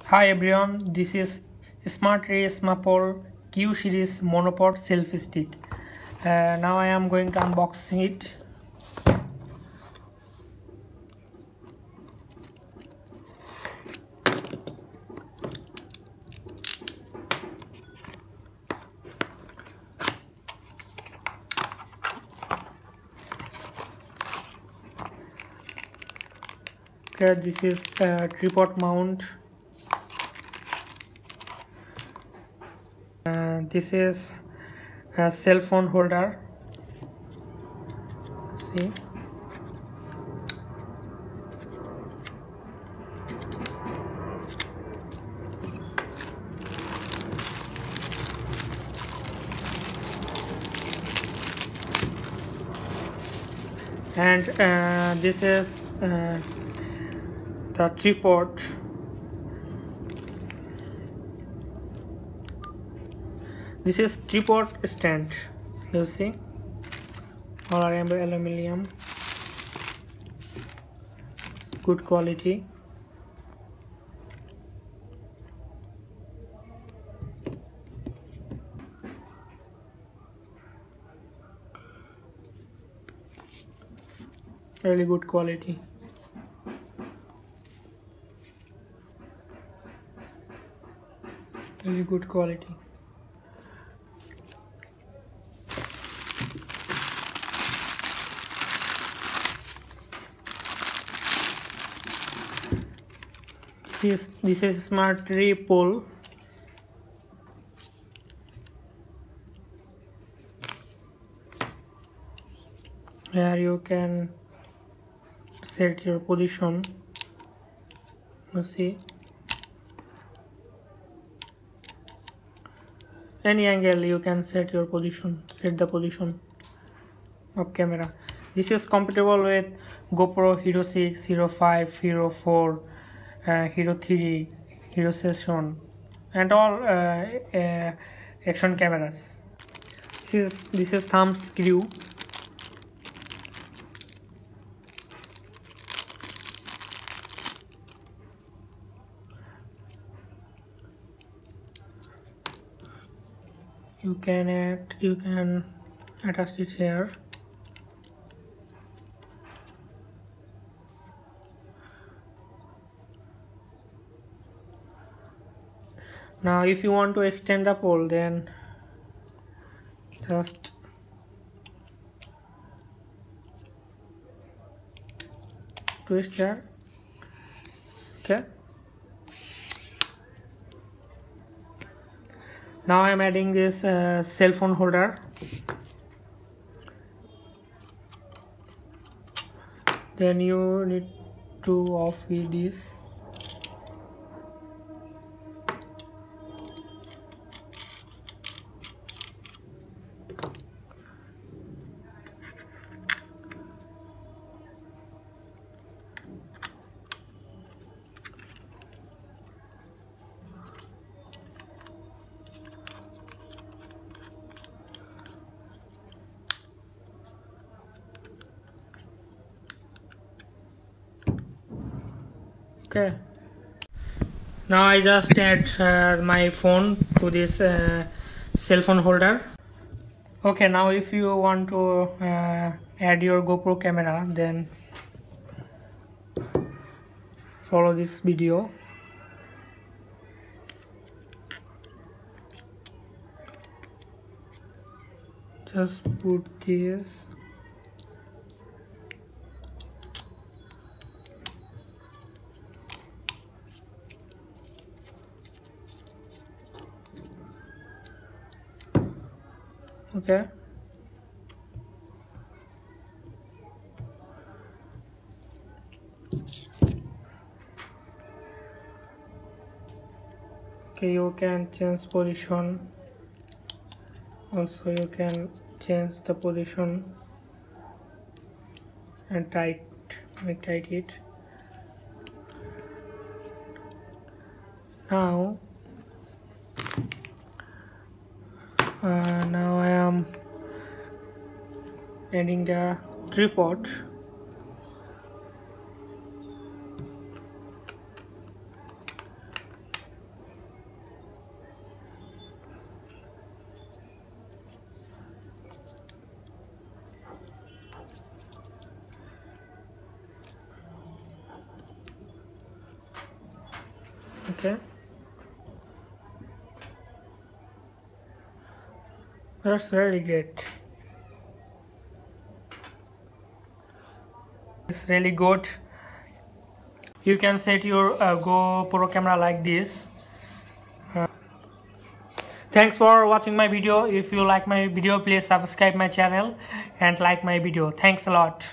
Hi everyone, this is Smatree SmaPole Q series monopod selfie stick. Now I am going to unbox it. Okay, this is a tripod mount. This is a cell phone holder. See, and this is the tripod. This is tripod stand. You see, all are aluminum, good quality. Really good quality. Really good quality. This is Smatree pole. Here you can set your position. You see, any angle you can set your position, set the position of camera. This is compatible with GoPro Hero 6, Hero 5, Hero 4, Hero 3, Hero Session, and all action cameras. This is thumb screw. You can attach it here. Now if you want to extend the pole, then just twist here. Okay, now I am adding this cell phone holder. Then you need to off with this. Okay, now I just add my phone to this cell phone holder. Okay, now if you want to add your GoPro camera, then follow this video. Just put this. Okay, you can change position. Also you can change the position and make tight it. Now I am adding the tripod. Okay, that's really great. It's really good. You can set your GoPro camera like this. Thanks for watching my video. If you like my video, please subscribe my channel and like my video. Thanks a lot.